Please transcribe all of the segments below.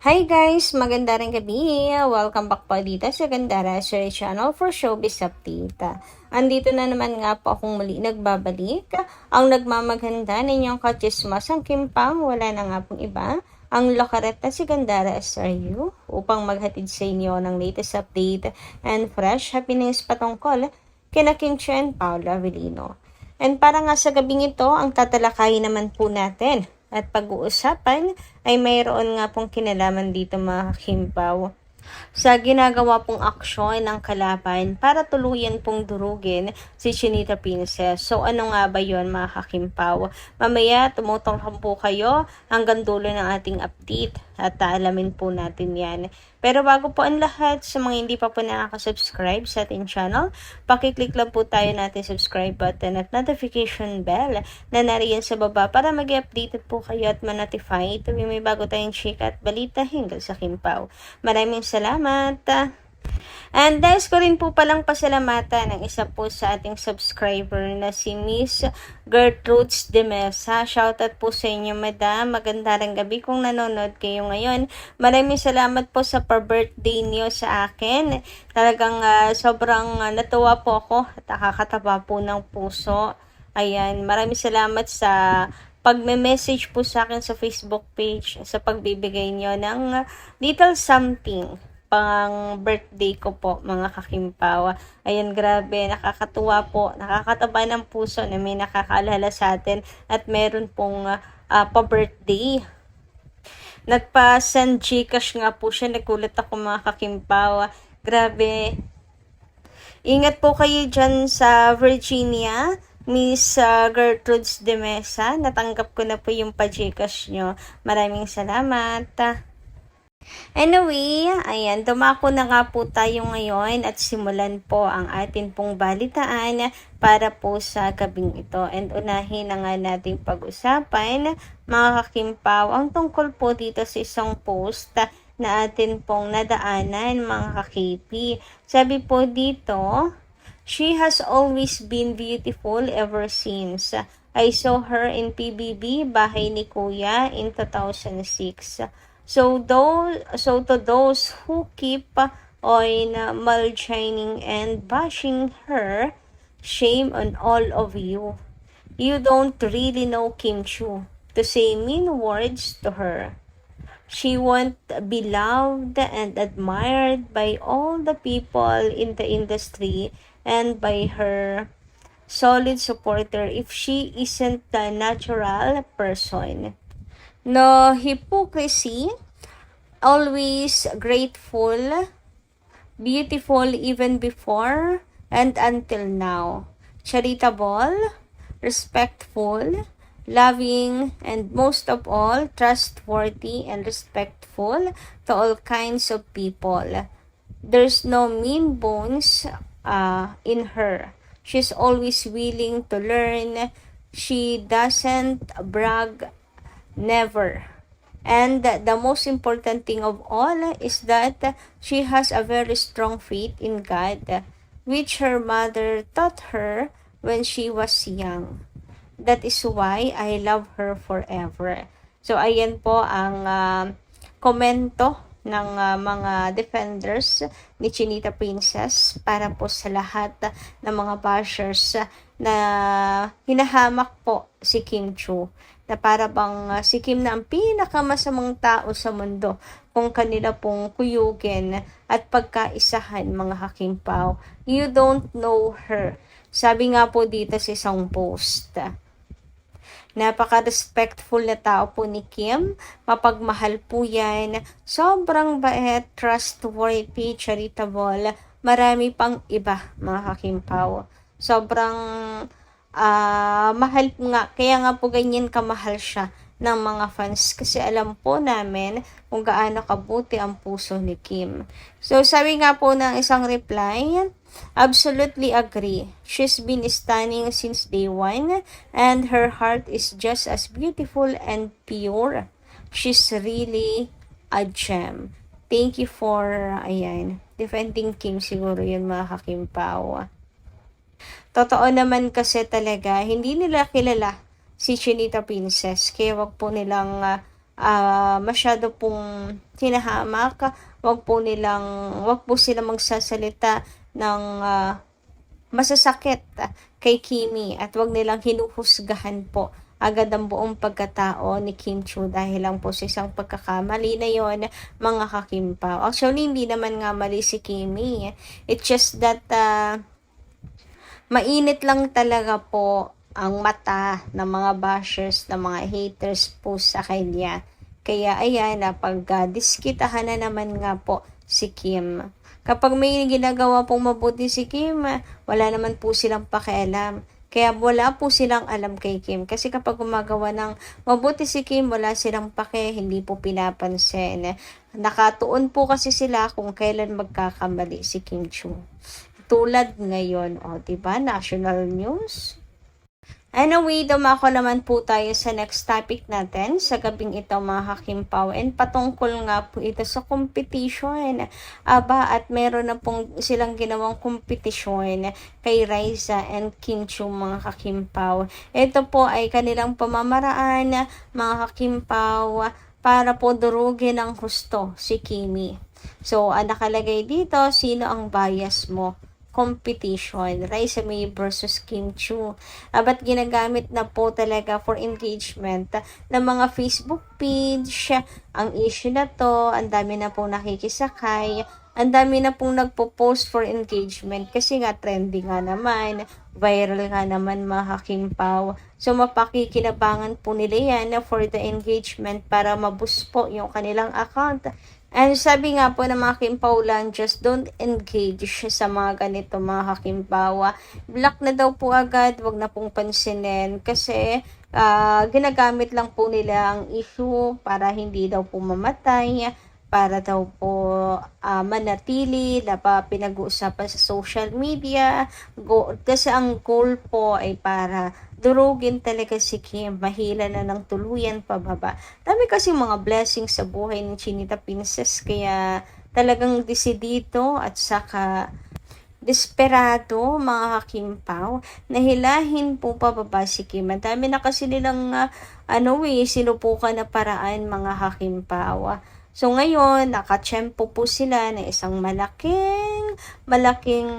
Hi guys! Maganda rin gabi! Welcome back po dito sa Gandara Search Channel for Showbiz Update. Andito na naman nga po akong muli nagbabalik. Ang nagmamaganda ninyong kachismas ang Kimpang, wala na nga pong iba. Ang lokaret na si Gandara SRU upang maghatid sa inyo ng latest update and fresh happiness patungkol kina Kim Chiu and Paolo Avellino. And para nga sa gabing ito, ang tatalakayin naman po natin at pag-uusapan ay mayroon nga pong kinalaman dito mga Kimpaw sa ginagawa pong aksyon ng kalaban para tuluyan pong durugin si Chinita Princess. So ano nga ba yon mga Kakimpaw? Mamaya tumutulong po kayo hanggang dulo ng ating update at alamin po natin yan. Pero bago po ang lahat, sa mga hindi pa po nakaka-subscribe sa ating channel, pakiclick lang po tayo natin subscribe button at notification bell na nariyan sa baba para mag-updated po kayo at ma-notify tuwing may bago tayong chika at balita hinggil sa Kimpaw. Maraming salamat! And guys, ko rin po palang pasalamatan ng isa po sa ating subscriber na si Miss Gertrude de Mesa. Shoutout po sa inyo, madam. Magandang gabi kung nanonood kayo ngayon. Maraming salamat po sa pa-birthday niyo sa akin. Talagang sobrang natuwa po ako at nakakataba po ng puso. Ayan, maraming salamat sa pagme-message po sa akin sa Facebook page sa pagbibigay niyo ng little something pang birthday ko po mga Kakimpaw. Ayan, grabe, nakakatuwa po, nakakataba ng puso na may nakakaalala sa atin at meron pong pa-birthday. Nagpa-send Gcash nga po siya, nagulat ako mga Kakimpaw. Grabe. Ingat po kayo dyan sa Virginia, Miss Gertrude de Mesa. Natanggap ko na po yung pa-Gcash nyo. Maraming salamat. Anyway, ayan, dumako na nga po tayo ngayon at simulan po ang atin pong balitaan para po sa gabing ito. And unahin na nga natin pag-usapan, mga Kakimpaw, ang tungkol po dito sa isang post na atin pong nadaanan, mga ka-KP. Sabi po dito, she has always been beautiful ever since I saw her in PBB, Bahay ni Kuya, in 2006. So to those who keep on maligning and bashing her, shame on all of you. You don't really know Kim Chiu to say mean words to her. She won't be loved and admired by all the people in the industry and by her solid supporter if she isn't a natural person. No hypocrisy, always grateful, beautiful even before and until now, charitable, respectful, loving, and most of all, trustworthy and respectful to all kinds of people. There's no mean bones in her. She's always willing to learn. She doesn't brag. Never. And the most important thing of all is that she has a very strong faith in God, which her mother taught her when she was young. That is why I love her forever. So, ayan po ang komento ng mga defenders ni Chinita Princess para po sa lahat ng mga bashers na hinahamak po si Kim Chiu, na para bang si Kim na ang pinakamasamang tao sa mundo kung kanila pong kuyugin at pagkaisahan, mga Kakimpaw. You don't know her. Sabi nga po dito sa isang post, napaka-respectful na tao po ni Kim, mapagmahal po yan, sobrang bait, trustworthy, charitable, marami pang iba, mga Kakimpaw. Sobrang mahal nga, kaya nga po ganyan kamahal siya ng mga fans kasi alam po namin kung gaano kabuti ang puso ni Kim. So sabi nga po ng isang reply, absolutely agree. She's been stunning since day one and her heart is just as beautiful and pure. She's really a gem. Thank you for, ayan, defending Kim siguro yun, mga Kakimpaw. Totoo naman kasi talaga, hindi nila kilala si Chinita Princess. Kaya wag po nilang masyado pong hinahamak, wag po silang magsasalita ng masasakit kay Kimi at wag nilang hinuhusgahan po agad ang buong pagkatao ni Kim Chiu dahil lang po sa isang pagkakamali na yon, mga kakimpaw. Actually, hindi naman nga mali si Kimi. It's just that mainit lang talaga po ang mata ng mga bashers, ng mga haters po sa kanya. Kaya ayan, diskitahan na naman nga po si Kim. Kapag may ginagawa pong mabuti si Kim, wala naman po silang pakialam. Kaya wala po silang alam kay Kim. Kasi kapag gumagawa ng mabuti si Kim, wala silang pake, hindi po pinapansin. Nakatuon po kasi sila kung kailan magkakamali si Kim Chiu. Tulad ngayon, diba? National news. Anyway, dumako naman po tayo sa next topic natin sa gabing ito, mga kakimpaw. And patungkol nga po ito sa competition. At meron na pong silang ginawang competition kay Raisa and Kim Chiu, mga kakimpaw. Ito po ay kanilang pamamaraan, mga kakimpaw, para po durugin ng husto si Kimi. So, nakalagay dito, sino ang bias mo? Competition, Raisa May versus Kim Chiu. Ba't ginagamit na po talaga for engagement ng mga Facebook page ang issue na to? Ang dami na pong nakikisakay, ang dami na pong nagpo-post for engagement kasi nga trending nga naman, viral nga naman, mga kakimpaw. So mapakikinabangan po nila yan for the engagement para maboost po yung kanilang account. And sabi nga po ng mga kimpaw lang, just don't engage sa mga ganito, mga kakimpaw. Block na daw po agad, wag na pong pansinin kasi ginagamit lang po nila ang issue para hindi daw po mamatay, para daw po manatili na pinag-uusapan sa social media. Kasi ang goal po ay para durugin talaga si Kim, mahila na ng tuluyan pababa. Dami kasi mga blessings sa buhay ni Chinita Princess, kaya talagang desidido at saka desperado, mga kakimpaw, na hilahin po pababa si Kim. Ang dami na kasi nilang sinupukan na paraan, mga kakimpaw. So ngayon, nakatsyempo po sila na isang malaking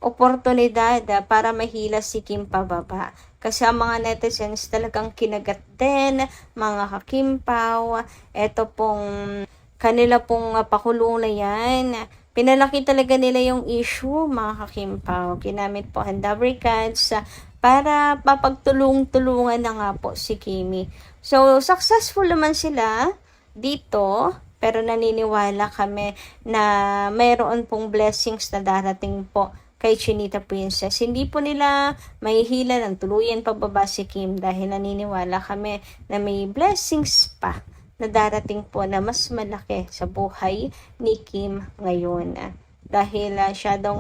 oportunidad para mahila si Kim pababa. Kasi ang mga netizens talagang kinagat din, mga kakimpaw. Ito pong kanila pong pakulong na yan. Pinalaki talaga nila yung issue, mga kakimpaw. Ginamit po ang Dabricans para papagtulong-tulungan na nga po si Kimi. So, successful naman sila dito, pero naniniwala kami na mayroon pong blessings na darating po kay Chinita Princess. Hindi po nila mahihila ng tuluyan pababa si Kim dahil naniniwala kami na may blessings pa na darating po na mas malaki sa buhay ni Kim ngayon. Dahil siya daw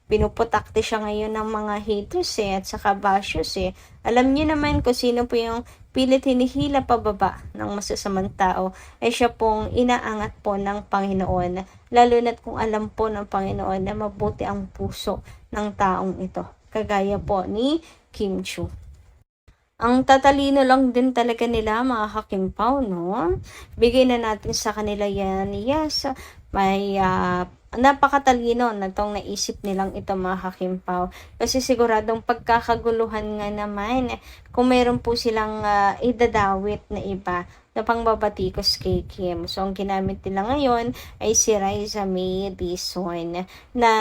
pinuputakti siya ngayon ng mga haters at saka bashers Alam niyo naman kung sino po yung pilit hinihila pababa ng masasamang tao, ay siya pong inaangat po ng Panginoon. Lalo na't kung alam po ng Panginoon na mabuti ang puso ng taong ito. Kagaya po ni Kim Chiu. Ang tatalino lang din talaga nila, mga kakimpaw, no? Bigay na natin sa kanila yan. Yes, may napakatalino na itong naisip nilang ito, mga kakimpaw. Kasi siguradong pagkakaguluhan nga naman kung meron po silang idadawit na iba na pangbabatikos kay Kim. So, ang ginamit nila ngayon ay si Raisa May Dizon na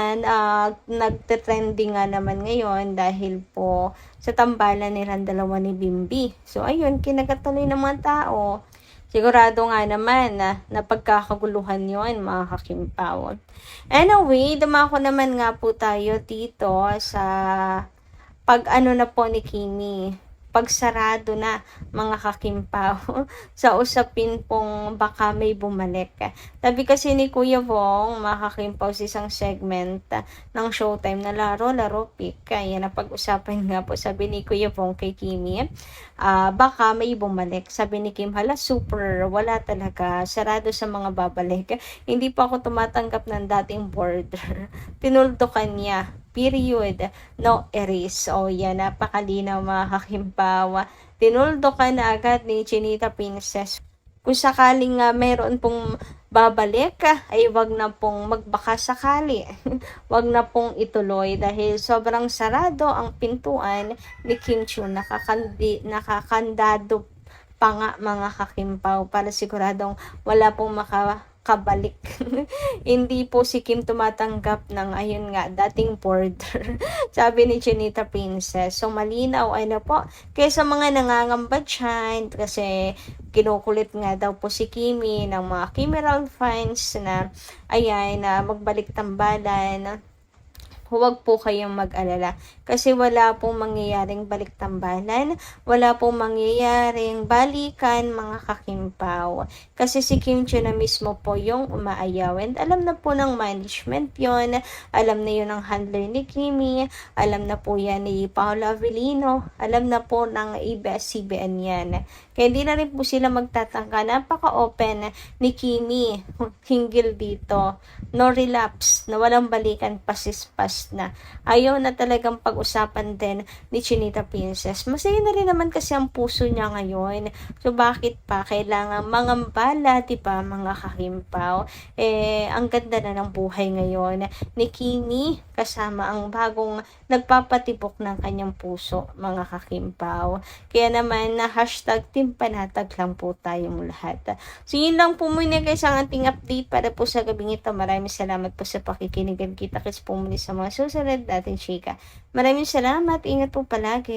nagte-trending nga naman ngayon dahil po sa tambalan nilang dalawa ni Bimbi. So, ayun, kinagatuloy ng mga tao. Sigurado nga naman na pagkakaguluhan yon, mga kakimpaw. Anyway, dumako naman nga po tayo dito sa na po ni Kimi. Pagsarado na, mga kakimpaw, sa usapin pong baka may bumalik. Sabi kasi ni Kuya Vong, mga kakimpaw, sa isang segment ng Showtime na Laro Pick. Kaya napag-usapan nga po, sabi ni Kuya Vong kay Kimi, baka may bumalik. Sabi ni Kim, hala, super, wala talaga, sarado sa mga babalik. Hindi pa ako tumatanggap ng dating border. Tinuldukan niya. Period. No erase. O yan, napakalinaw, mga kakimpaw. tinuldo ka na agad ni Chinita Princess. Kung sakaling meron pong babalik, ay wag na pong magbaka sakali. Wag na pong ituloy dahil sobrang sarado ang pintuan ni Kim Chiu. Nakakandado pa nga mga kakimpaw para siguradong wala pong makabalik. Hindi po si Kim tumatanggap ng ayun nga dating border. Sabi ni Chinita Princess. So malinaw ay na po. Kaya sa mga nangangamba dyan, kasi kinukulit nga daw po si Kimi ng mga Kimeral fans na ayan na magbalik tambalan. Huwag po kayong mag-alala kasi wala pong mangyayaring balik tambalan, wala pong mangyayaring balikan mga kakimpaw. Kasi si Kim Chiu na mismo po yung umaayaw and alam na po ng management yon, alam na yun ng handler ni Kimi, alam na po yan ni Paolo Avellino, alam na po ng ABS-CBN yan. Kaya hindi na rin po sila magtatangka, napaka-open ni Kimi hinggil dito, no relapse, na walang balikan, pasispas na. Ayaw na talagang pag-usapan din ni Chinita Princess. Masaya na rin naman kasi ang puso niya ngayon. So bakit pa kailangan mangambala, diba mga kahimpaw? Ang ganda na ng buhay ngayon ni Kimi kasama ang bagong nagpapatibok ng kanyang puso, mga kakimpaw. Kaya naman na hashtag Team Panatag lang po tayong lahat. So yun lang po muna guys ang ating update para po sa gabing ito. Maraming salamat po sa pakikinig. Kita-kits po muli sa mga susunod natin chika. Maraming salamat. Ingat po palagi.